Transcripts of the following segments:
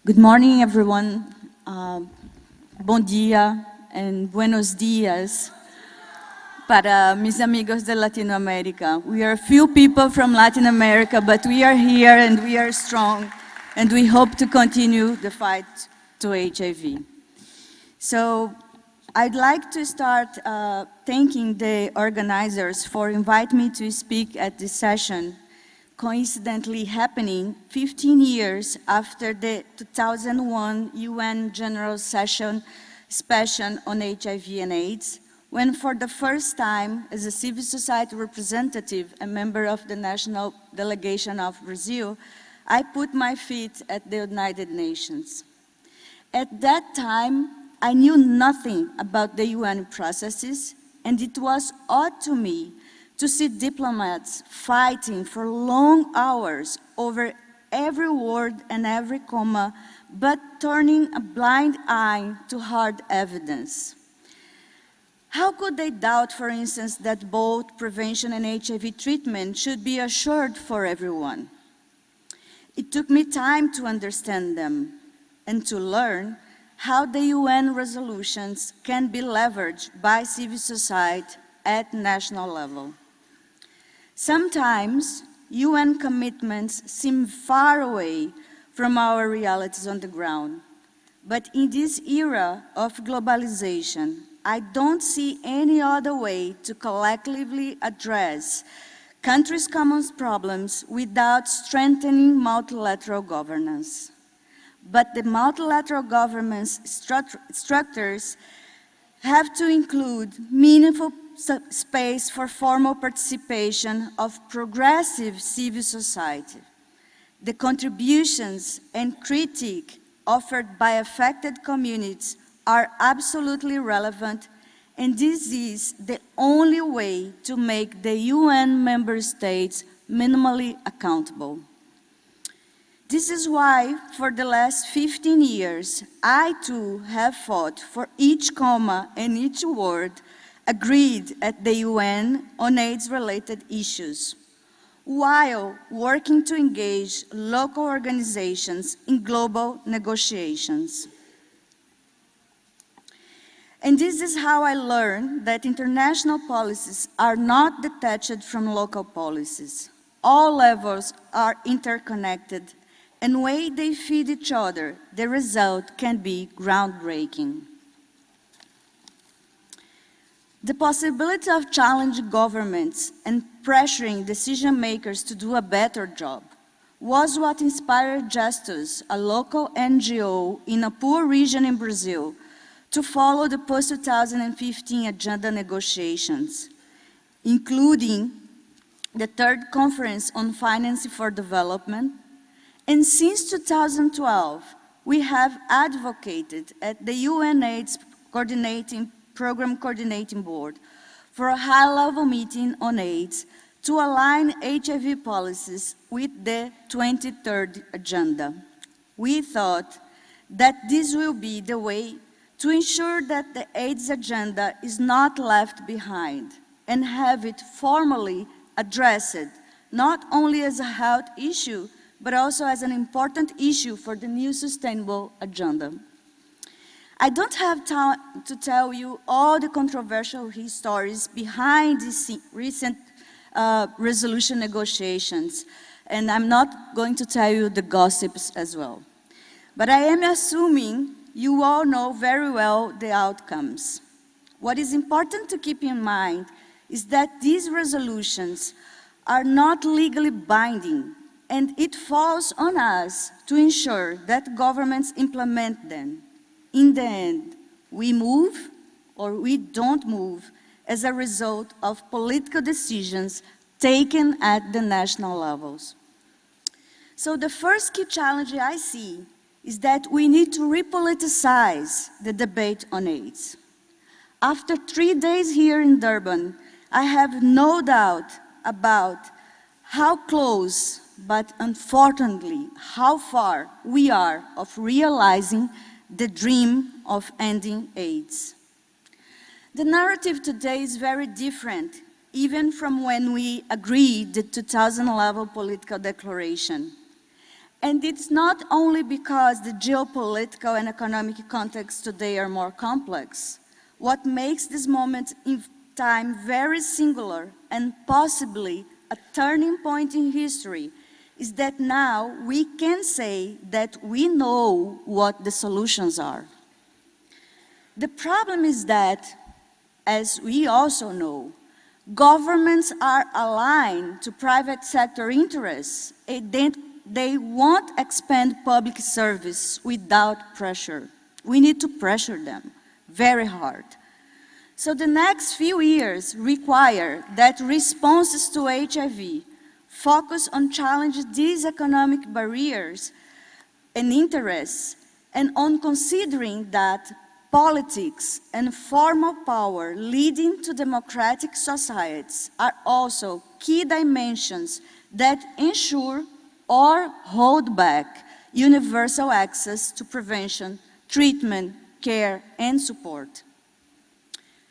Good morning, everyone. Bom dia and buenos dias para mis amigos de Latinoamérica. We are few people from Latin America, but we are here and we are strong, and we hope to continue the fight to HIV. So I'd like to start thanking the organizers for inviting me to speak at this session, coincidentally happening 15 years after the 2001 UN General Session on HIV and AIDS, when for the first time, as a civil society representative and member of the national delegation of Brazil, I put my feet at the United Nations. At that time, I knew nothing about the UN processes, and it was odd to me to see diplomats fighting for long hours over every word and every comma, but turning a blind eye to hard evidence. How could they doubt, for instance, that both prevention and HIV treatment should be assured for everyone? It took me time to understand them and to learn how the UN resolutions can be leveraged by civil society at national level. Sometimes, UN commitments seem far away from our realities on the ground. But in this era of globalization, I don't see any other way to collectively address countries' common problems without strengthening multilateral governance. But the multilateral governance structures have to include meaningful space for formal participation of progressive civil society. The contributions and critique offered by affected communities are absolutely relevant, and this is the only way to make the UN member states minimally accountable. This is why, for the last 15 years, I too have fought for each comma and each word agreed at the UN on AIDS-related issues, while working to engage local organizations in global negotiations. And this is how I learned that international policies are not detached from local policies. All levels are interconnected, and the way they feed each other, the result can be groundbreaking. The possibility of challenging governments and pressuring decision makers to do a better job was what inspired Justus, a local NGO in a poor region in Brazil, to follow the post-2015 agenda negotiations, including the third conference on financing for development. And since 2012, we have advocated at the UNAIDS Program Coordinating Board for a high-level meeting on AIDS to align HIV policies with the 23rd agenda. We thought that this will be the way to ensure that the AIDS agenda is not left behind and have it formally addressed, not only as a health issue, but also as an important issue for the new sustainable agenda. I don't have time to tell you all the controversial stories behind these recent resolution negotiations, and I'm not going to tell you the gossips as well. But I am assuming you all know very well the outcomes. What is important to keep in mind is that these resolutions are not legally binding, and it falls on us to ensure that governments implement them. In the end, we move or we don't move as a result of political decisions taken at the national levels. So the first key challenge I see is that we need to repoliticize the debate on AIDS. After 3 days here in Durban, I have no doubt about how close, but unfortunately, how far we are of realizing the dream of ending AIDS. The narrative today is very different, even from when we agreed the 2011 political declaration. And it's not only because the geopolitical and economic contexts today are more complex. What makes this moment in time very singular and possibly a turning point in history is that now we can say that we know what the solutions are. The problem is that, as we also know, governments are aligned to private sector interests. They won't expand public service without pressure. We need to pressure them very hard. So the next few years require that responses to HIV focus on challenging these economic barriers and interests, and on considering that politics and formal power leading to democratic societies are also key dimensions that ensure or hold back universal access to prevention, treatment, care, and support.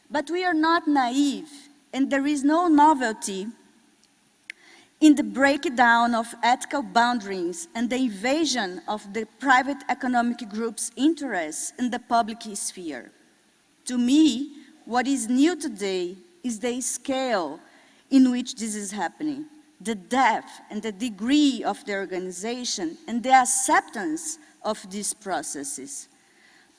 But we are not naive, and there is no novelty in the breakdown of ethical boundaries and the invasion of the private economic group's interests in the public sphere. To me, what is new today is the scale in which this is happening, the depth and the degree of the organization and the acceptance of these processes.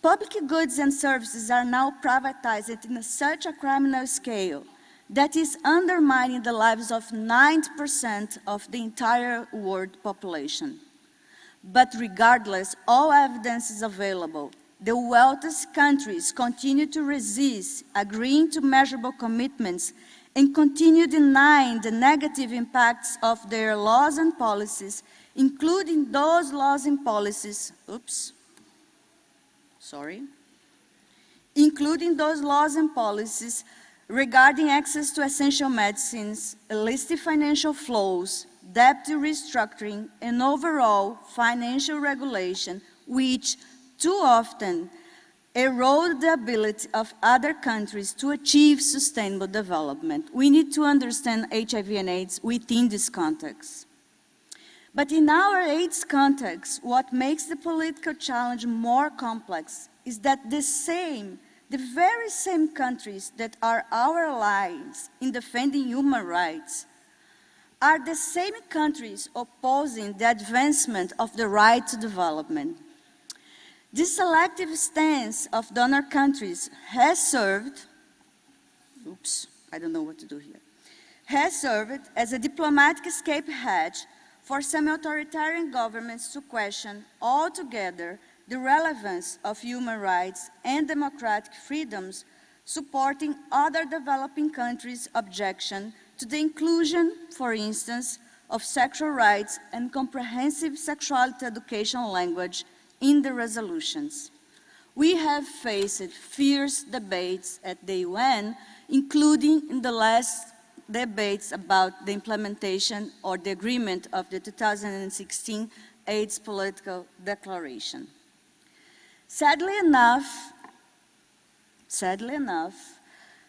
Public goods and services are now privatized in such a criminal scale that is undermining the lives of 90% of the entire world population. But regardless, all evidence is available. The wealthiest countries continue to resist agreeing to measurable commitments and continue denying the negative impacts of their laws and policies, including those laws and policies, including those laws and policies regarding access to essential medicines, illicit financial flows, debt restructuring, and overall financial regulation, which too often erode the ability of other countries to achieve sustainable development. We need to understand HIV and AIDS within this context. But in our AIDS context, what makes the political challenge more complex is that the very same countries that are our allies in defending human rights are the same countries opposing the advancement of the right to development. This selective stance of donor countries has served, has served as a diplomatic escape hatch for some authoritarian governments to question altogether the relevance of human rights and democratic freedoms, supporting other developing countries' objection to the inclusion, for instance, of sexual rights and comprehensive sexuality education language in the resolutions. We have faced fierce debates at the UN, including in the last debates about the implementation or the agreement of the 2016 AIDS Political Declaration. Sadly enough,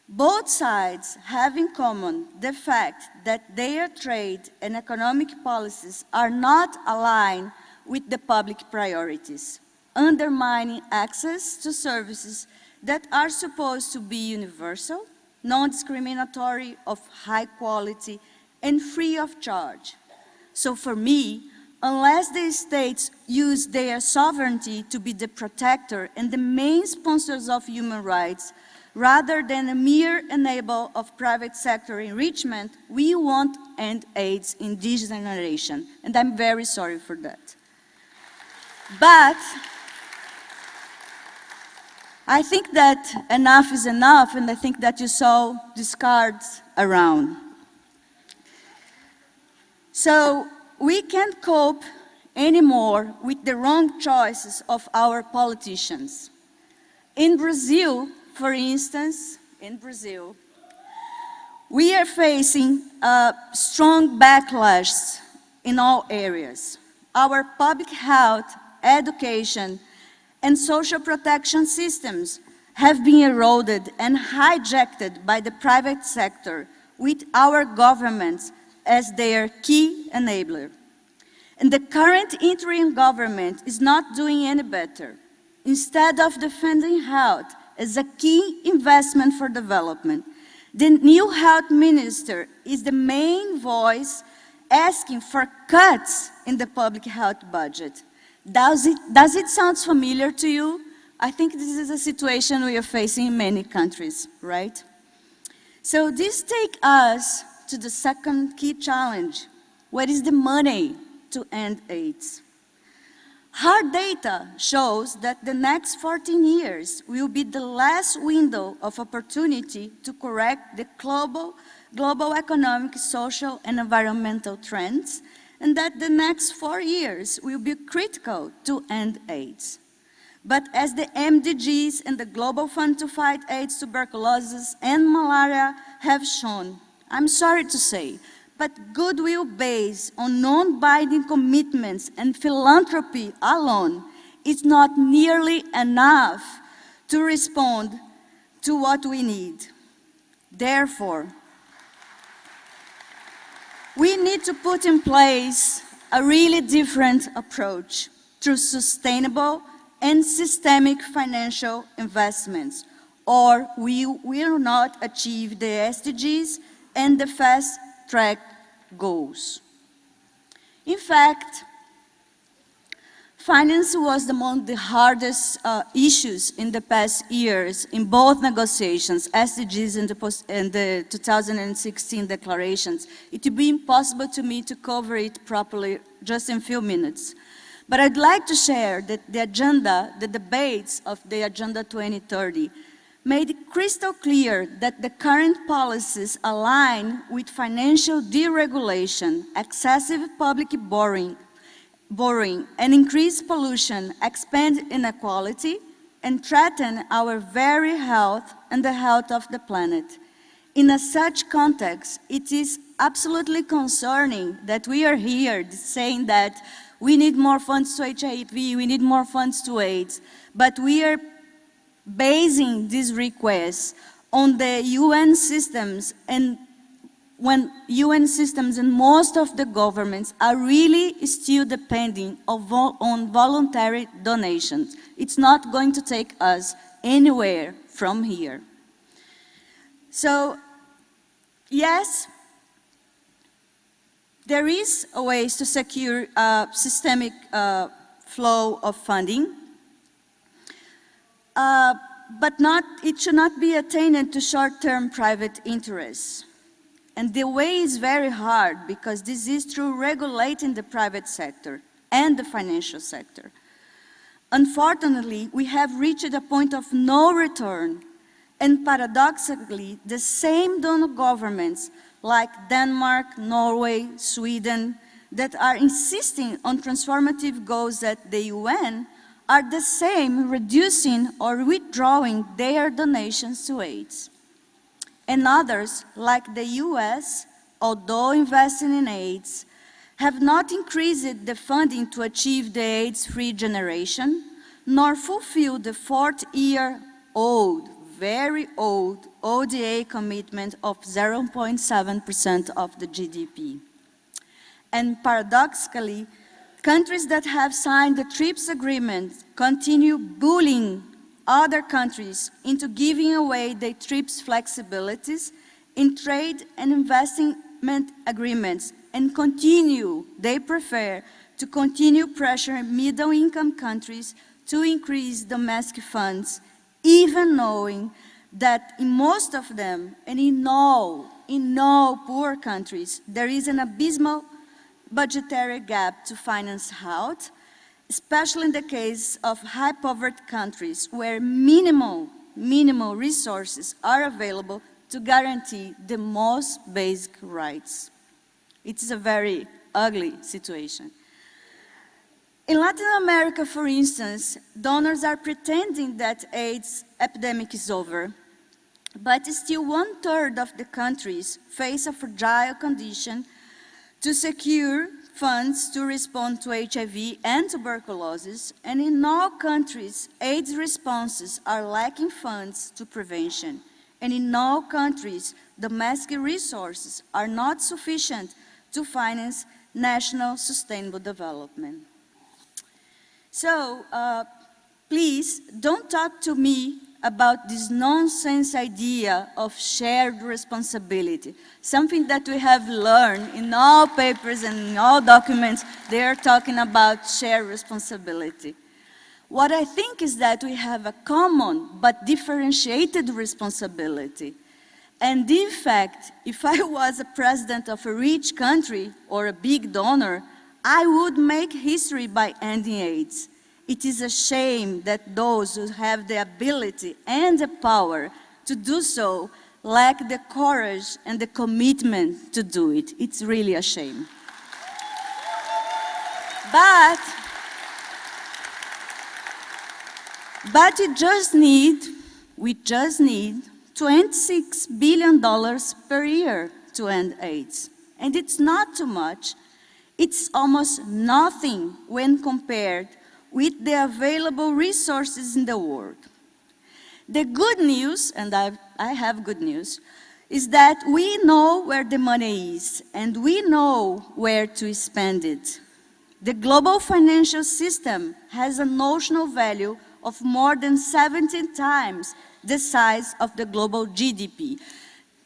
both sides have in common the fact that their trade and economic policies are not aligned with the public priorities, undermining access to services that are supposed to be universal, non-discriminatory, of high quality, and free of charge. So for me, unless the states use their sovereignty to be the protector and the main sponsors of human rights, rather than a mere enabler of private sector enrichment, we won't end AIDS in this generation. And I'm very sorry for that. But I think that enough is enough, and I think that you saw these cards around. So we can't cope anymore with the wrong choices of our politicians. In Brazil, for instance, we are facing a strong backlash in all areas. Our public health, education, and social protection systems have been eroded and hijacked by the private sector, with our governments as their key enabler. And the current interim government is not doing any better. Instead of defending health as a key investment for development, the new health minister is the main voice asking for cuts in the public health budget. Does it sound familiar to you? I think this is a situation we are facing in many countries, right? So this takes us to the second key challenge. Where is the money to end AIDS? Hard data shows that the next 14 years will be the last window of opportunity to correct the global economic, social, and environmental trends, and that the next 4 years will be critical to end AIDS. But as the MDGs and the Global Fund to Fight AIDS, Tuberculosis, and Malaria have shown, I'm sorry to say, but goodwill based on non-binding commitments and philanthropy alone is not nearly enough to respond to what we need. Therefore, we need to put in place a really different approach through sustainable and systemic financial investments, or we will not achieve the SDGs and the fast-track goals. In fact, finance was among the hardest issues in the past years in both negotiations, SDGs and the 2016 declarations. It would be impossible to me to cover it properly just in a few minutes. But I'd like to share that the debates of the Agenda 2030 made it crystal clear that the current policies align with financial deregulation, excessive public borrowing, and increased pollution, expand inequality, and threaten our very health and the health of the planet. In such context, it is absolutely concerning that we are here saying that we need more funds to HIV, we need more funds to AIDS, but we are basing these requests on the UN systems, and when UN systems and most of the governments are really still depending on voluntary donations. It's not going to take us anywhere from here. So, yes, there is a way to secure a systemic flow of funding, but it should not be attained to short-term private interests. And the way is very hard because this is through regulating the private sector and the financial sector. Unfortunately, we have reached a point of no return, and paradoxically, the same donor governments like Denmark, Norway, Sweden, that are insisting on transformative goals at the UN are the same reducing or withdrawing their donations to AIDS. And others, like the US, although investing in AIDS, have not increased the funding to achieve the AIDS-free generation, nor fulfill the 4-year-old, very old ODA commitment of 0.7% of the GDP. And paradoxically, countries that have signed the TRIPS agreement continue bullying other countries into giving away their TRIPS flexibilities in trade and investment agreements, and they prefer to continue pressuring middle-income countries to increase domestic funds, even knowing that in most of them, and in all poor countries, there is an abysmal budgetary gap to finance health, especially in the case of high-poverty countries where minimal resources are available to guarantee the most basic rights. It is a very ugly situation. In Latin America, for instance, donors are pretending that AIDS epidemic is over, but still 1/3 of the countries face a fragile condition to secure funds to respond to HIV and tuberculosis, and in all countries, AIDS responses are lacking funds to prevention, and in all countries, domestic resources are not sufficient to finance national sustainable development. So, please don't talk to me about this nonsense idea of shared responsibility, something that we have learned in all papers and in all documents. They are talking about shared responsibility. What I think is that we have a common but differentiated responsibility. And in fact, if I was a president of a rich country or a big donor, I would make history by ending AIDS. It is a shame that those who have the ability and the power to do so lack the courage and the commitment to do it. It's really a shame. But we just need $26 billion per year to end AIDS. And it's not too much. It's almost nothing when compared with the available resources in the world. The good news, and I have good news, is that we know where the money is, and we know where to spend it. The global financial system has a notional value of more than 17 times the size of the global GDP.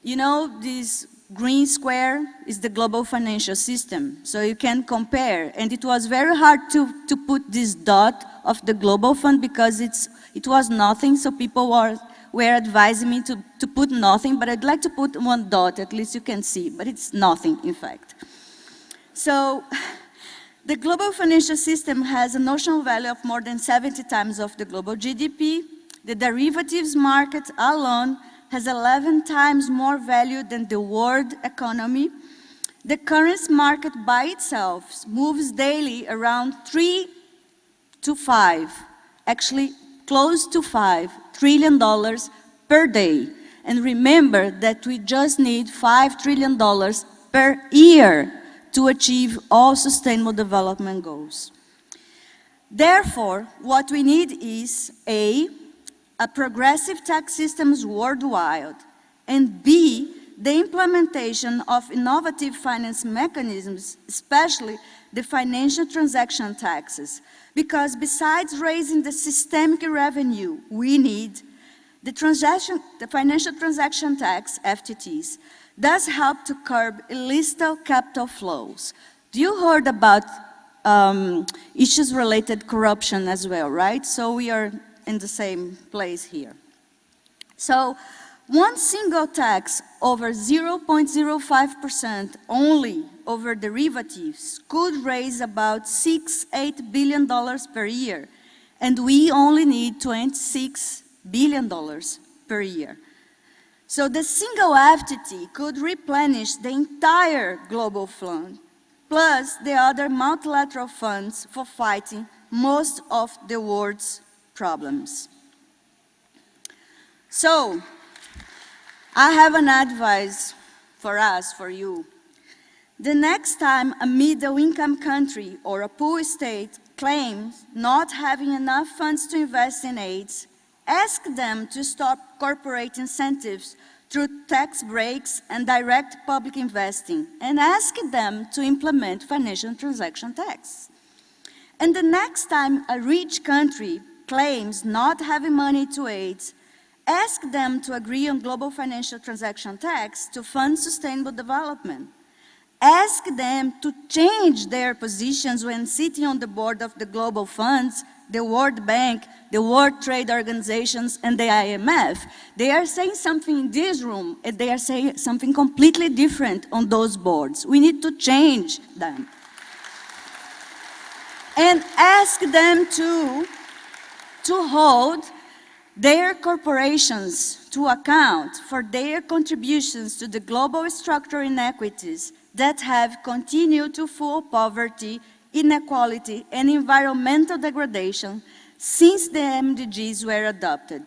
You know, this green square is the global financial system, so you can compare. And it was very hard to put this dot of the global fund because it was nothing, so people were advising me to put nothing, but I'd like to put one dot, at least you can see, but it's nothing, in fact. So, the global financial system has a notional value of more than 70 times of the global GDP. The derivatives market alone has 11 times more value than the world economy. The currency market by itself moves daily around 3 to 5, actually close to $5 trillion per day. And remember that we just need $5 trillion per year to achieve all sustainable development goals. Therefore, what we need is A, progressive tax systems worldwide, and B, the implementation of innovative finance mechanisms, especially the financial transaction taxes. Because besides raising the systemic revenue, we need the financial transaction tax, FTTs, does help to curb illicit capital flows. You heard about issues related to corruption as well, right? So we are in the same place here. So one single tax over 0.05% only over derivatives could raise about $6-8 billion per year, and we only need $26 billion per year. So the single FTT could replenish the entire global fund, plus the other multilateral funds for fighting most of the world's problems. So, I have an advice for us, for you. The next time a middle-income country or a poor state claims not having enough funds to invest in AIDS, ask them to stop corporate incentives through tax breaks and direct public investing, and ask them to implement financial transaction tax. And the next time a rich country claims not having money to AIDS, ask them to agree on global financial transaction tax to fund sustainable development. Ask them to change their positions when sitting on the board of the global funds, the World Bank, the World Trade Organizations, and the IMF. They are saying something in this room, and they are saying something completely different on those boards. We need to change them. And ask them to hold their corporations to account for their contributions to the global structural inequities that have continued to fuel poverty, inequality, and environmental degradation since the MDGs were adopted.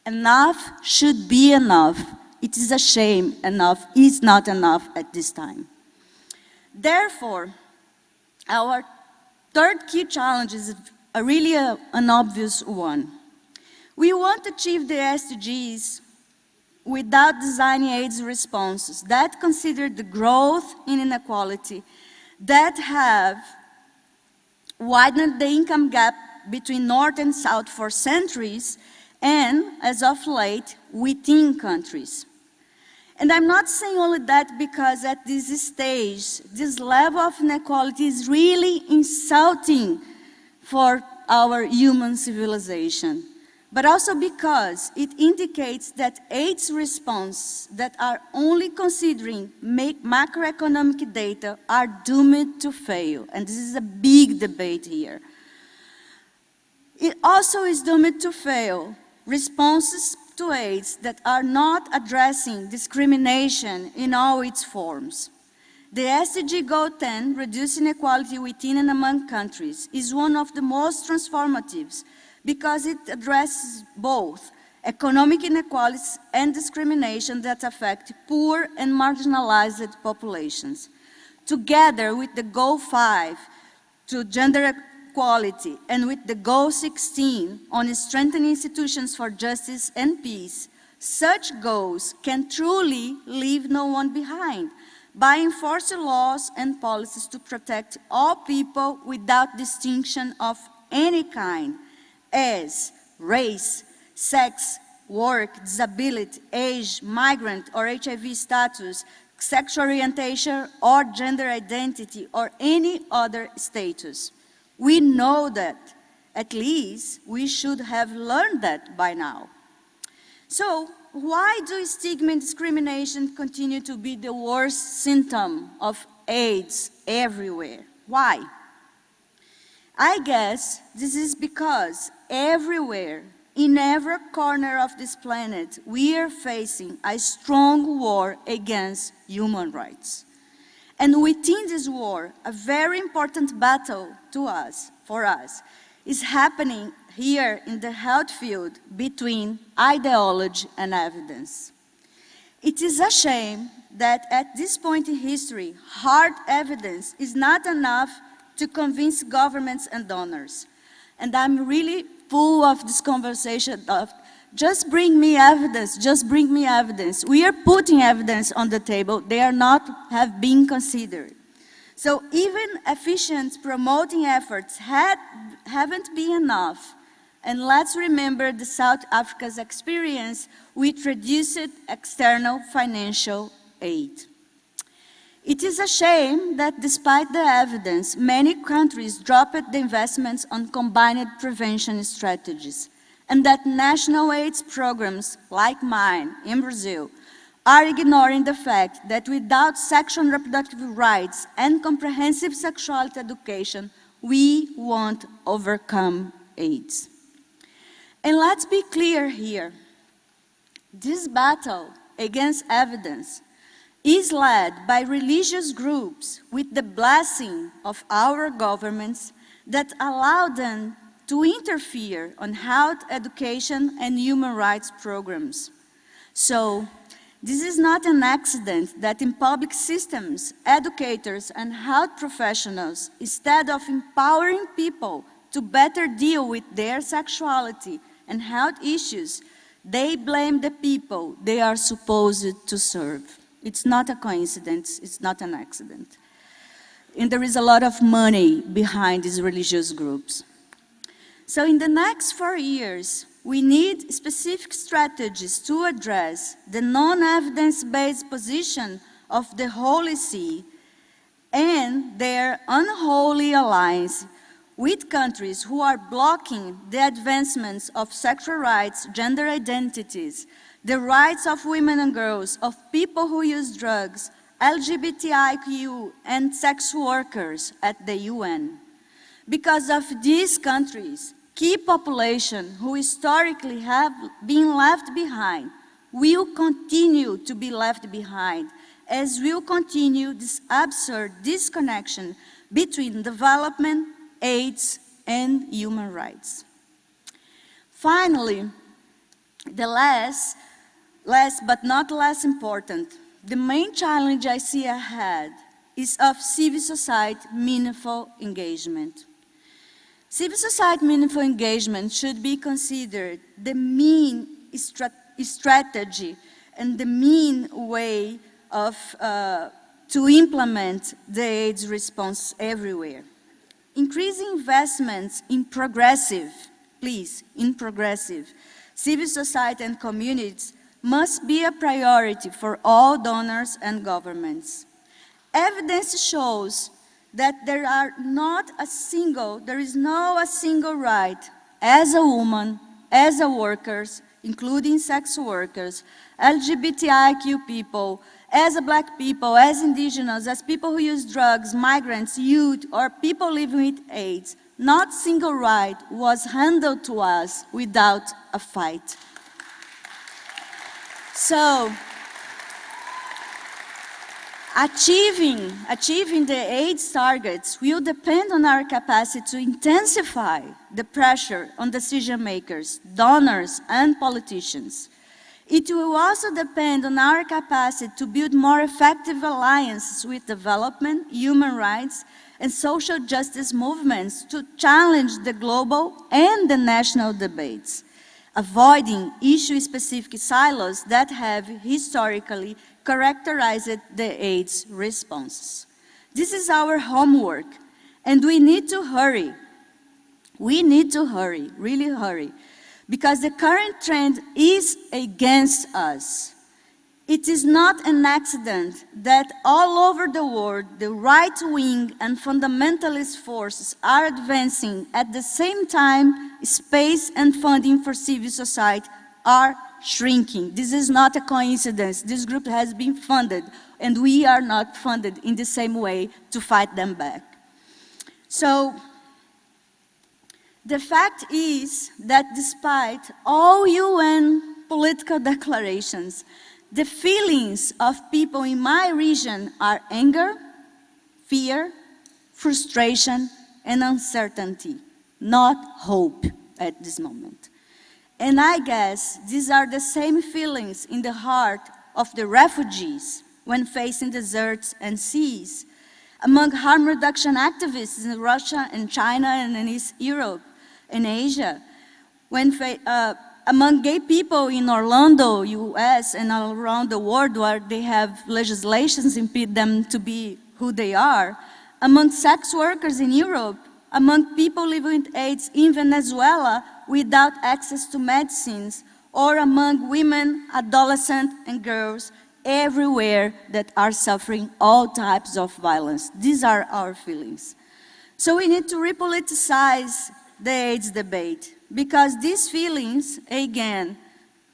Enough should be enough. It is a shame enough is not enough at this time. Therefore, our third key challenge is really an obvious one. We want to achieve the SDGs without designing AIDS responses that consider the growth in inequality, that have widened the income gap between North and South for centuries, and, as of late, within countries. And I'm not saying only that because at this stage, this level of inequality is really insulting for our human civilization, but also because it indicates that AIDS response that are only considering macroeconomic data are doomed to fail. And this is a big debate here. It also is doomed to fail responses to AIDS that are not addressing discrimination in all its forms. The SDG Goal 10, Reduce Inequality Within and Among Countries, is one of the most transformative because it addresses both economic inequalities and discrimination that affect poor and marginalized populations. Together with the Goal 5 to gender equality and with the Goal 16 on strengthening institutions for justice and peace, such goals can truly leave no one behind by enforcing laws and policies to protect all people without distinction of any kind, as race, sex, work, disability, age, migrant or HIV status, sexual orientation or gender identity, or any other status. We know that, at least we should have learned that by now. So, why do stigma and discrimination continue to be the worst symptom of AIDS everywhere? Why? I guess this is because everywhere, in every corner of this planet, we are facing a strong war against human rights. And within this war, a very important battle for us, is happening here in the health field between ideology and evidence. It is a shame that at this point in history, hard evidence is not enough to convince governments and donors. And I'm really full of this conversation of just bring me evidence, just bring me evidence. We are putting evidence on the table. They are not have been considered. So even efficient promoting efforts haven't been enough. And let's remember the South Africa's experience with reduced external financial aid. It is a shame that despite the evidence, many countries dropped the investments on combined prevention strategies, and that national AIDS programs like mine in Brazil are ignoring the fact that without sexual and reproductive rights and comprehensive sexuality education, we won't overcome AIDS. And let's be clear here. This battle against evidence is led by religious groups with the blessing of our governments that allow them to interfere on health, education, and human rights programs. So, this is not an accident that in public systems, educators and health professionals, instead of empowering people to better deal with their sexuality and health issues, they blame the people they are supposed to serve. It's not a coincidence, it's not an accident. And there is a lot of money behind these religious groups. So in the next 4 years, we need specific strategies to address the non-evidence-based position of the Holy See and their unholy alliance with countries who are blocking the advancements of sexual rights, gender identities, the rights of women and girls, of people who use drugs, LGBTIQ, and sex workers at the UN. Because of these countries, key population who historically have been left behind will continue to be left behind, as will continue this absurd disconnection between development, AIDS, and human rights. Finally, the last but not less important, the main challenge I see ahead is of civil society meaningful engagement. Civil society meaningful engagement should be considered the mean strategy and the mean way of to implement the AIDS response everywhere. Increasing investments in progressive, please, in progressive, civil society and communities must be a priority for all donors and governments. Evidence shows that there is no a single right as a woman, as a workers, including sex workers, LGBTIQ people, as a black people, as indigenous, as people who use drugs, migrants, youth, or people living with AIDS. Not single right was handed to us without a fight. So, achieving the AIDS targets will depend on our capacity to intensify the pressure on decision makers, donors, and politicians. It will also depend on our capacity to build more effective alliances with development, human rights, and social justice movements to challenge the global and the national debates, avoiding issue-specific silos that have historically characterized the AIDS responses. This is our homework, and we need to hurry. We need to hurry, really hurry, because the current trend is against us. It is not an accident that all over the world, the right-wing and fundamentalist forces are advancing at the same time. Space and funding for civil society are shrinking. This is not a coincidence. This group has been funded, and we are not funded in the same way to fight them back. So, the fact is that despite all UN political declarations, the feelings of people in my region are anger, fear, frustration, and uncertainty, not hope at this moment. And I guess these are the same feelings in the heart of the refugees when facing deserts and seas, among harm reduction activists in Russia and China and in East Europe and Asia, among gay people in Orlando, US, and all around the world where they have legislations impede them to be who they are, among sex workers in Europe, among people living with AIDS in Venezuela without access to medicines, or among women, adolescents, and girls everywhere that are suffering all types of violence. These are our feelings. So we need to repoliticize the AIDS debate, because these feelings, again,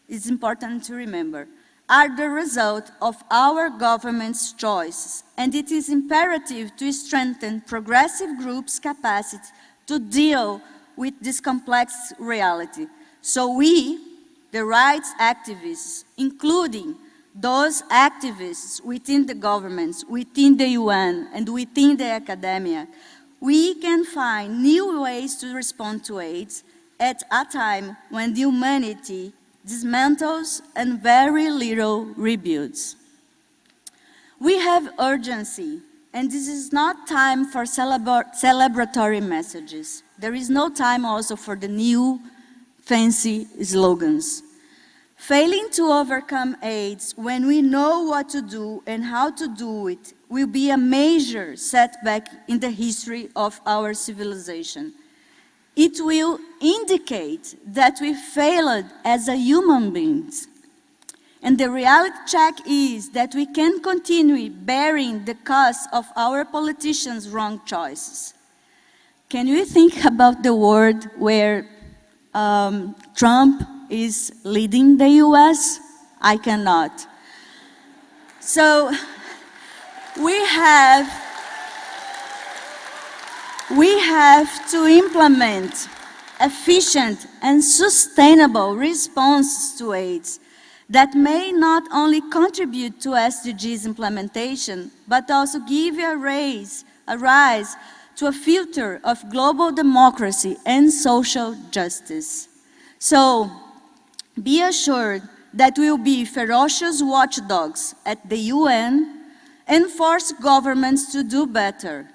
it's important to remember, are the result of our government's choices, and it is imperative to strengthen progressive groups' capacity to deal with this complex reality. So we, the rights activists, including those activists within the governments, within the UN, and within the academia, we can find new ways to respond to AIDS at a time when the humanity dismantles and very little rebuilds. We have urgency, and this is not time for celebratory messages. There is no time also for the new fancy slogans. Failing to overcome AIDS when we know what to do and how to do it will be a major setback in the history of our civilization. It will indicate that we failed as a human beings. And the reality check is that we can continue bearing the cost of our politicians' wrong choices. Can you think about the world where Trump is leading the US? I cannot. So we have to implement efficient and sustainable responses to AIDS that may not only contribute to SDGs implementation, but also give a rise to a future of global democracy and social justice. So, be assured that we will be ferocious watchdogs at the UN and force governments to do better,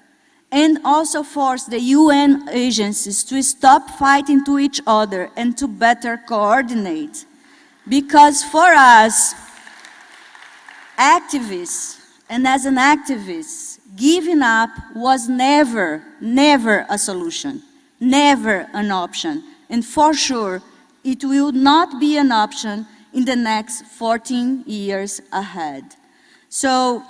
and also force the UN agencies to stop fighting to each other and to better coordinate. Because for us, activists And as an activist, giving up was never, never a solution, never an option. And for sure, it will not be an option in the next 14 years ahead. So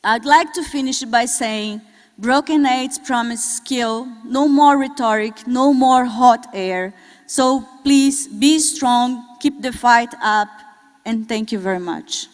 I'd like to finish by saying, Broken AIDS promise skill, no more rhetoric, no more hot air. So please be strong, keep the fight up, and thank you very much.